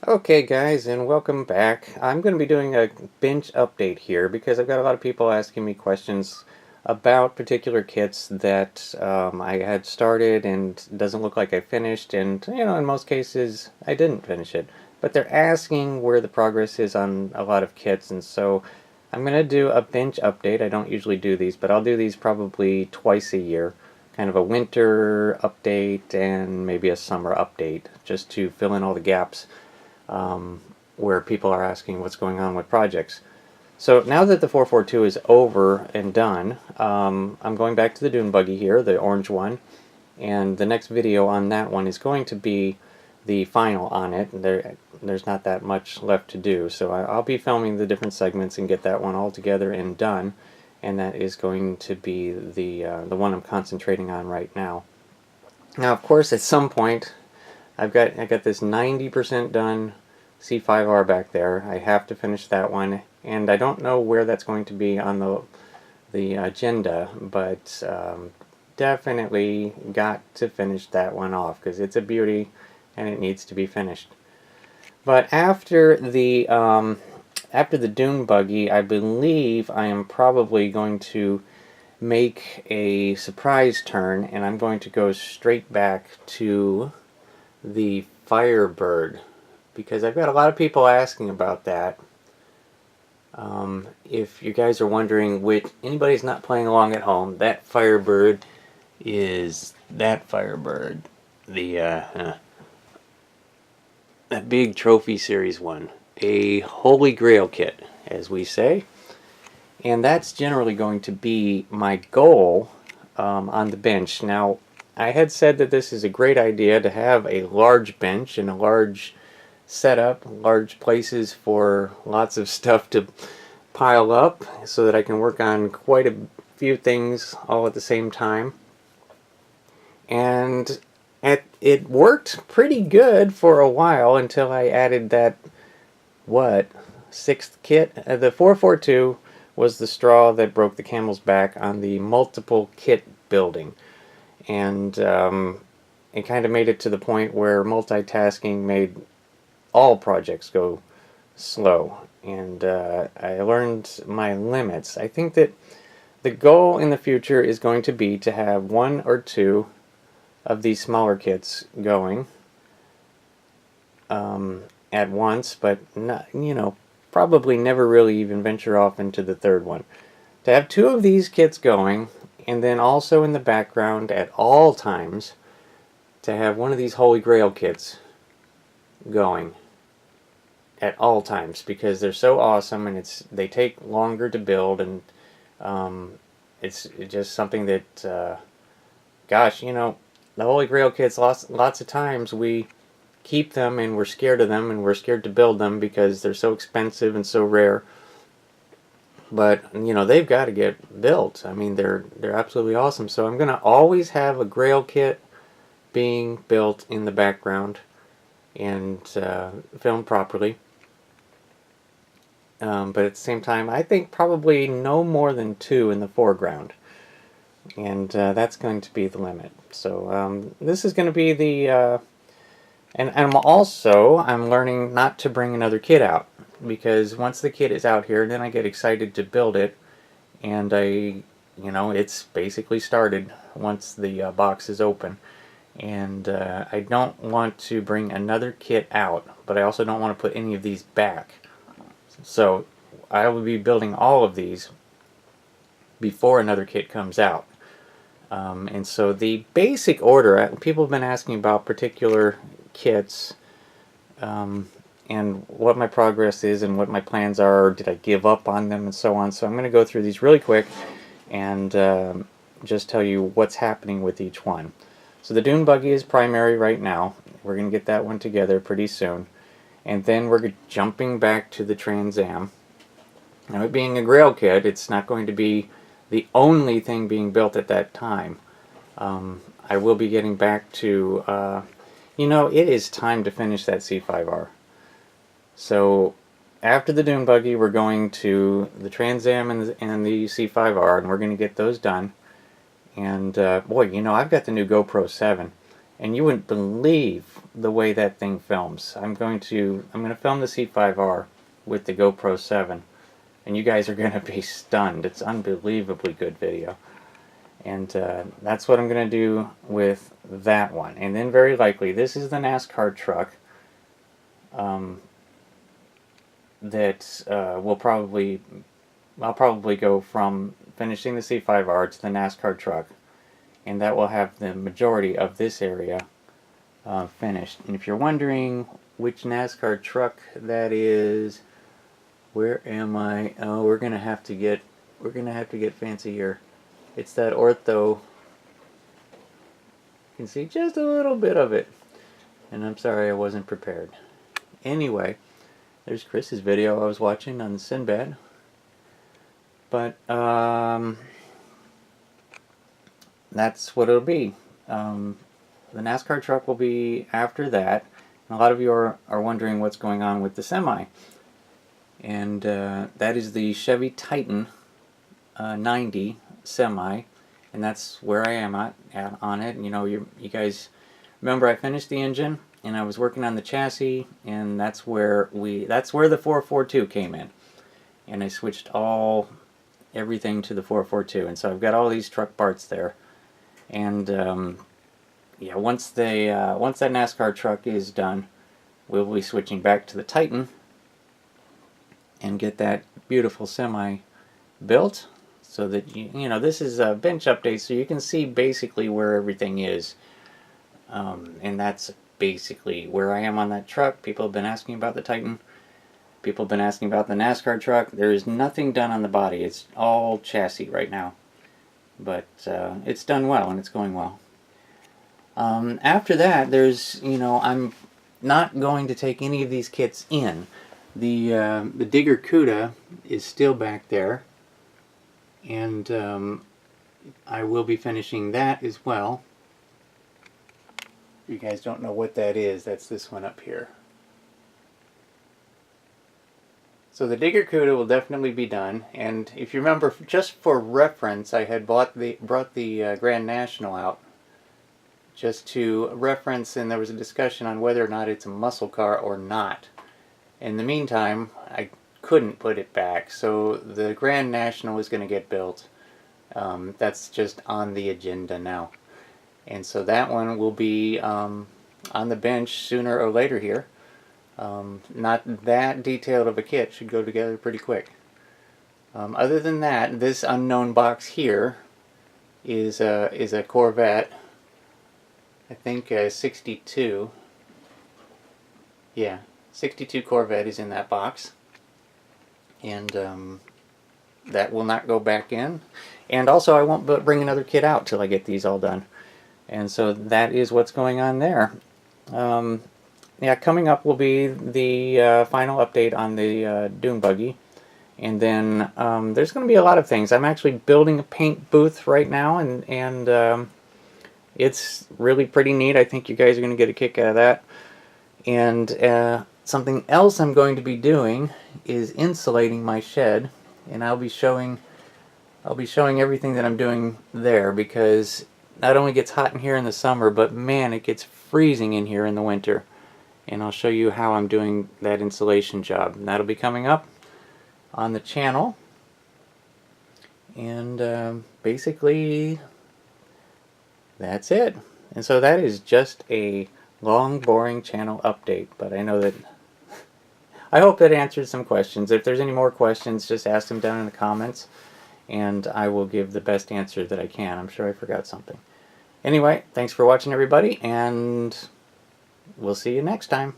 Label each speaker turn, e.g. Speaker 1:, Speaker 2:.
Speaker 1: Okay guys, and welcome back. I'm going to be doing a bench update here because I've got a lot of people asking me questions about particular kits that I had started and doesn't look like I finished, and in most cases I didn't finish it. But they're asking where the progress is on a lot of kits, and so I'm going to do a bench update. I don't usually do these, but I'll do these probably twice a year. Kind of a winter update and maybe a summer update, just to fill in all the gaps where people are asking what's going on with projects. So now that the 442 is over and done, I'm going back to the dune buggy here, the orange one, and the next video on that one is going to be the final on it. There's not that much left to do, so I'll be filming the different segments and get that one all together and done, and that is going to be the one I'm concentrating on right now. Now, of course, at some point, I got this 90% done C5R back there. I have to finish that one, and I don't know where that's going to be on the agenda, but definitely got to finish that one off because it's a beauty and it needs to be finished. But after the dune buggy, I believe I am probably going to make a surprise turn, and I'm going to go straight back to the Firebird because I've got a lot of people asking about that. If you guys are wondering, which anybody's not playing along at home, that Firebird is that Firebird, the that big trophy series one, a holy grail kit, as we say, and that's generally going to be my goal on the bench. Now, I had said that this is a great idea to have a large bench and a large setup, large places for lots of stuff to pile up so that I can work on quite a few things all at the same time. And it worked pretty good for a while until I added that, sixth kit? The 442 was the straw that broke the camel's back on the multiple kit building. And it kind of made it to the point where multitasking made all projects go slow, and I learned my limits. I think that the goal in the future is going to be to have one or two of these smaller kits going at once, but not, probably never really even venture off into the third one. To have two of these kits going, and then also in the background at all times to have one of these Holy Grail kits going at all times, because they're so awesome and they take longer to build, and it's just something that gosh, the Holy Grail kits, lots of times we keep them and we're scared of them and we're scared to build them because they're so expensive and so rare. But they've got to get built. I mean, they're absolutely awesome. So I'm gonna always have a Grail kit being built in the background and filmed properly. But at the same time, I think probably no more than two in the foreground, and that's going to be the limit. So this is going to be the and I'm learning not to bring another kit out, because once the kit is out here, then I get excited to build it, and it's basically started once the box is open. And I don't want to bring another kit out, but I also don't want to put any of these back. So I will be building all of these before another kit comes out. And so the basic order, people have been asking about particular kits and what my progress is and what my plans are. Did I give up on them and so on? So I'm going to go through these really quick and just tell you what's happening with each one. So the dune buggy is primary right now. We're going to get that one together pretty soon. And then we're jumping back to the Trans Am. Now, it being a Grail kit, it's not going to be the only thing being built at that time. I will be getting back to, it is time to finish that C5R. So after the dune buggy, we're going to the Trans Am and the C5R, and we're going to get those done. And boy, I've got the new GoPro 7, and you wouldn't believe the way that thing films. I'm going to film the C5R with the GoPro 7, and you guys are going to be stunned. It's unbelievably good video. And that's what I'm going to do with that one. And then very likely, this is the NASCAR truck that I'll probably go from finishing the C5R to the NASCAR truck. And that will have the majority of this area finished. And if you're wondering which NASCAR truck that is, where am I? Oh, we're gonna have to get fancy here. It's that ortho. You can see just a little bit of it, and I'm sorry I wasn't prepared. Anyway, there's Chris's video I was watching on the Sinbad. But that's what it'll be. The NASCAR truck will be after that. And a lot of you are wondering what's going on with the semi. And that is the Chevy Titan 90 semi. And that's where I am at on it. You know, you guys remember I finished the engine and I was working on the chassis, and that's where the 442 came in. And I switched everything to the 442. And so I've got all these truck parts there. And yeah, once that NASCAR truck is done, we'll be switching back to the Titan and get that beautiful semi built, so that you know, this is a bench update, so you can see basically where everything is. And that's basically where I am on that truck. People have been asking about the Titan. People have been asking about the NASCAR truck. There is nothing done on the body. It's all chassis right now. But it's done well, and it's going well. After that, I'm not going to take any of these kits in. The Digger CUDA is still back there, and I will be finishing that as well. If you guys don't know what that is, that's this one up here. So the Digger CUDA will definitely be done, and if you remember, just for reference, I had brought the Grand National out just to reference, and there was a discussion on whether or not it's a muscle car or not. In the meantime, I couldn't put it back, so the Grand National is going to get built. That's just on the agenda now. And so that one will be on the bench sooner or later here. Not that detailed of a kit, should go together pretty quick. Other than that, this unknown box here is a Corvette. I think 62. Yeah, 62 Corvette is in that box. And that will not go back in. And also I won't bring another kit out till I get these all done. And so that is what's going on there. Yeah, coming up will be the final update on the Dune Buggy. And then there's going to be a lot of things. I'm actually building a paint booth right now, and it's really pretty neat. I think you guys are going to get a kick out of that. And something else I'm going to be doing is insulating my shed, and I'll be showing everything that I'm doing there, because not only gets hot in here in the summer, but man, it gets freezing in here in the winter. And I'll show you how I'm doing that insulation job. And that'll be coming up on the channel. And basically, that's it. And so that is just a long, boring channel update. But I know that, I hope that answered some questions. If there's any more questions, just ask them down in the comments, and I will give the best answer that I can. I'm sure I forgot something. Anyway, thanks for watching, everybody, and we'll see you next time.